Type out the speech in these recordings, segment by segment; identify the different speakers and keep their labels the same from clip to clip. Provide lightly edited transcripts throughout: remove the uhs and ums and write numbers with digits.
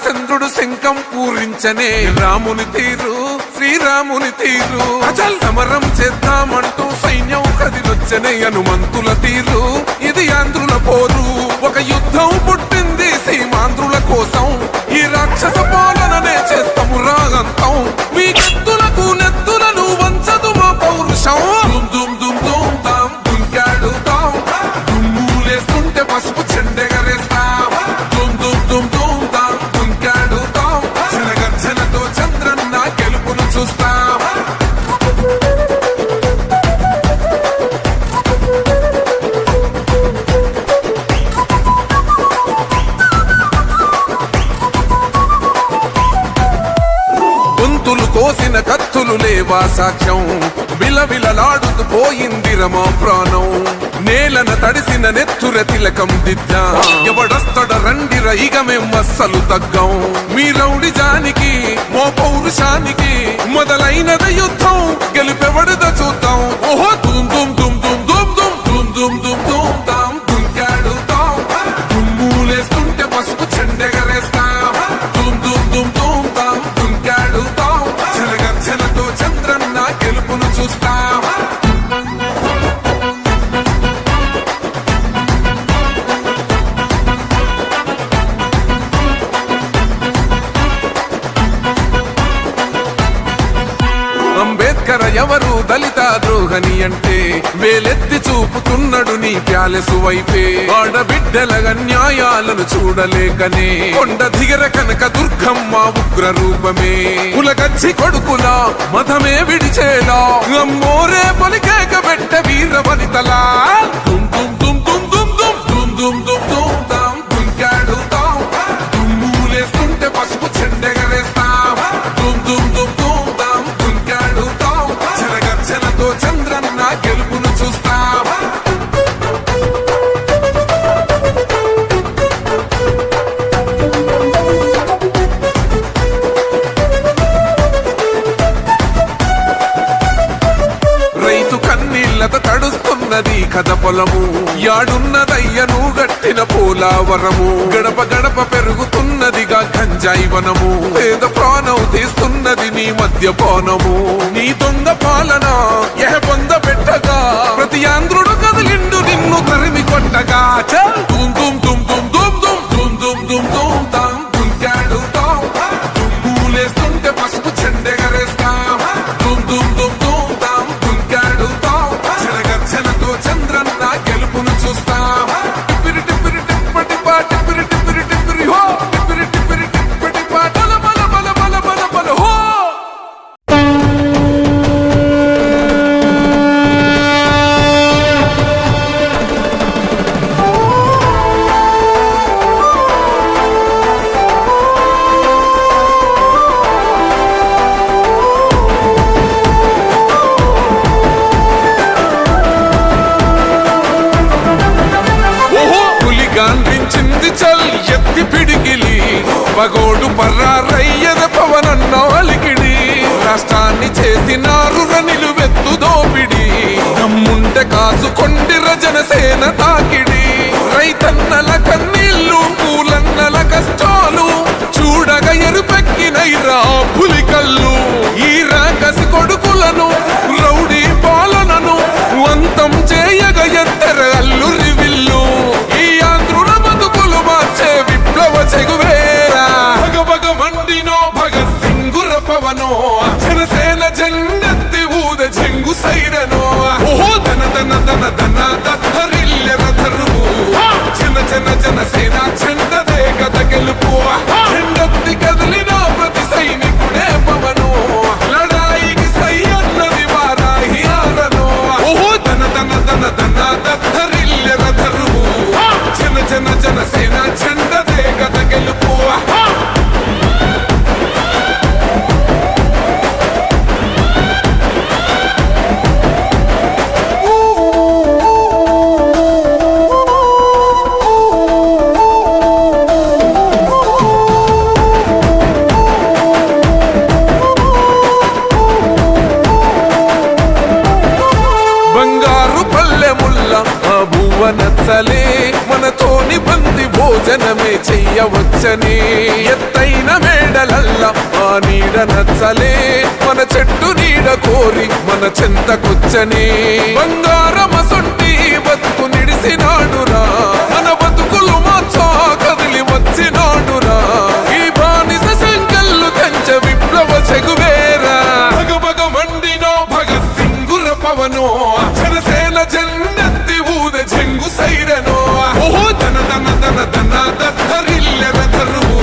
Speaker 1: చంద్రుడు శంఖం పూరించనే రాముని తీరు శ్రీరాముని తీరు అచల్ సమరం చేద్దామంటూ సైన్యం కదిలొచ్చనే హనుమంతుల తీరు ఇది ఆంధ్రుల పోరు ఒక యుద్ధం పుట్టింది సీమాంధ్రుల కోసం ఈ రాక్షస పాలననే చేస్తాము రాగంతం మీ కత్తులకు నెత్తులను వంచదు మా పౌరుషం దుమ్ దుమ్ దుమ్ తాం దుంకాడుతాం దుమ్ములేస్తుంటే పసుపు చెండెగరేస్తాం దుమ్ దుమ్ దుమ్ దుమ్ తాం దుంకాడుతాం జనగర్జనతో చంద్రన్న గెలుపును చూస్తాం కోసిన కత్తులు లేవా సాక్ష్యం విలవిలలాడుతూ పోయింది రమా ప్రాణం నేలన తడిసిన నెత్తుర తిలకం దిద్దా ఎవడొస్తడ రండిర ఇక మేం అస్సలు తగ్గం మీ రౌడి జానికి మో పౌరుషానికి మొదలైనద యుద్ధం గెలుపెవడద చూద్దాం ఓహో దుమ్ దుమ్ దుమ్ దుమ్ దుమ్ దుమ్ దుమ్ దుమ్ దుమ్ దుమ్ తాం దుంకాడుతాం దుమ్ములేస్తుంటే పసుపు చెండెగరేస్తాం దుమ్ దుమ్ దుమ్ దుమ్ తాం దుంకాడుతాం జనగర్జనతో చంద్రన్న గెలుపును చూస్తాం అంబేద్కర్ ఎవరు దళిత ద్రోహని అంటే వేలెత్తి చూపుతున్నాడు నీ ప్యాలెసు వైపే ఆడబిడ్డల న్యాయాలను చూడలేకనే కొండ దిగర కనక దుర్గమ్మ ఉగ్ర రూపమే కులగచ్చి కొడుకులా మతమే విడిచేలా అమ్మోరే పలికేక పెట్ట వీర వనితలా దుమ్ దుమ్ దుమ్ దుమ్ దుమ్ దుమ్ దుమ్ దుమ్ దుమ్ తాం దుంకాడుతాం దుమ్ములేస్తుంటే పసుపు చెండెగరేస్తాం దుమ్ దుమ్ దుమ్ దుమ్ తాం దుంకాడుతాం జనగర్జనతో చంద్రన్న గెలుపును చూస్తాం రైతు కన్నీళ్లత తడుస్తున్నది కథ పొలము యాడున్నదయ్యను గట్టిన పోలావరము గడప గడప పెరుగుతున్నదిగా గంజాయి వనము పేద ప్రాణం తీస్తున్నది నీ మద్యపానము నీ దొంగ పాలన పొంద పెట్టగా ప్రతి ఆంధ్రుడు కదిలిండు నిన్ను తరిమి కొట్టగా దుమ్ దుమ్ దుమ్ దుమ్ దుమ్ దుమ్ దుమ్ దుమ్ దుమ్ తాం దుంకాడుతాం దుమ్ములేస్తుంటే పసుపు చెండెగరేస్తాం దుమ్ దుమ్ దుమ్ దుమ్ తాం దుంకాడుతాం జనగర్జనతో చంద్రన్న గెలుపును చూస్తాం టిప్పిరి టిప్పిరి టిప్పటి పా టిప్పిరి టిప్పిరి టిప్పిరి హో టిప్పిరి టిప్పిరి టిప్పటి పా బల బల బల బల బల బల హో గాంధించింది చల్ ఎత్తి పిడికిలి పగోడు పర్రారయ్యద పవనన్నాలికిడి రాష్ట్రాన్ని చేసినారు నిలువెత్తు దోపిడి దమ్ముంటే కాసుకొండిర జనసేన తాకిడి రైతన్నల కన్నీళ్లు పూలన్నల కష్టాలు చూడగా ఎరుపెక్కినైరా పులికల్లు ఈ రాకసి కొడుకులను రౌడీ పాలనను అంతం చేయగ ఎత్తర అల్లురి విల్లు ఈ ఆంధ్రుల బతుకులు మార్చే విప్లవ చెగువేరా భగ భగ మండినో భగత్ సింగుర పవనో జనసేన జెండెత్తి ఊద చెంగు సైరనో ఓహో ధన ధన ధన ధన దత్తరిల్లెర ధరువు జన జన జనసేన చెండదే కథ గెలుపు చెండెత్తి కదిలిన ప్రతి సైనికుడే పవను లడాయికి సై అన్నది వారాహి ఆరనో ఓహో ధన ధన ధన ధన దత్తరిల్లెర ధరువు జన జన జనసేన చెండదే కథ గెలుపు నచ్చలే మనతోని బంది భోజనమే చెయ్య చేయవచ్చని ఎత్తైన మేడలల్ల ఆ నీడ నచ్చలే మన చెట్టు నీడ కోరి మన చెంతకొచ్చని బంగారమసొంటి బతుకు నిడిసినాడురా మన బతుకులు మార్చా కదిలి వచ్చినాడురా ఈ బానిస సంకల్లు తెంచ విప్లవ చెగువేరా భగ భగ మండినో భగత్ సింగుర పవనో జనసేన జెండెత్తి ఊద చెంగు సైరనో ఓహో ధన ధన ధన ధన దత్తరిల్లెర ధరువు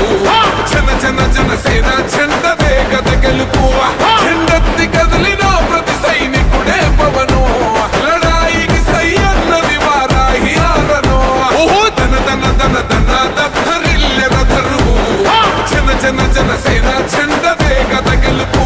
Speaker 1: జన జన జనసేన జెండ వేగద గెలుపు జెండెత్తి కదిలిన ప్రతి సైనికుడే పవనో లడాయికి సై అన్నది వారాహి ఆరనో ఓహో ధన ధన ధన ధన దత్తరిల్లెర ధరువు జన జన జనసేన జెండ వేగద గెలుపు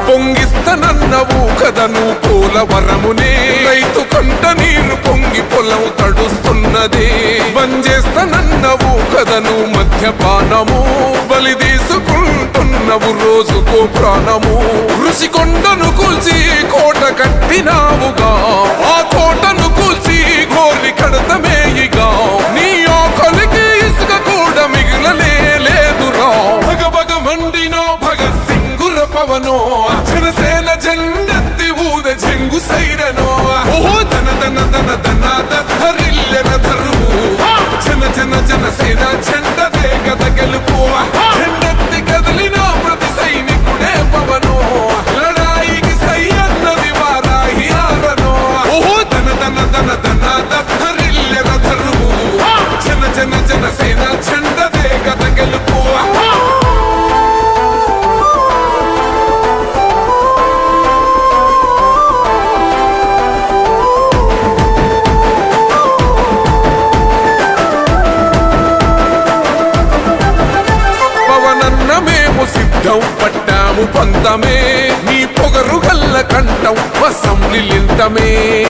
Speaker 1: పొంగిస్తనన్నవు కదను పోలవరమునే రైతు కంట నీరు పొంగి పొలం తడుస్తున్నది బంజేస్తనన్నవు కదను మద్యపానము బలి తీసుకుంటున్నవు రోజుకో ప్రాణము ఋషికొండను కూల్చి కోట కట్టినావుగా ఆ కోటను కూల్చి గోరి కడతమేయిగా నీ ఆకలికి ఇసుక కూడా మిగిలనే లేదురా భగ భగ మండినో భగత్ సింగుర పవనో జనసేన జెండెత్తి ఊద చెంగు సైరనో ఓహో ధన ధన ధన ధన దత్తరిల్లెర ధరువు జన జన జనసేన జెండ వేగద గెలుపు జెండెత్తి కదిలిన ప్రతి సైనికుడే పవనో లడాయికి సై అన్నది వారాహి ఆరనో ఓహో ధన ధన ధన ధన దత్తరిల్లెర ధరువు జన జన జనసేన జెండ వేగద గెలుపు మేము సిద్ధం పట్టాము పంతమే నీ పొగరు గల్ల కంఠం వసం నిలింతమే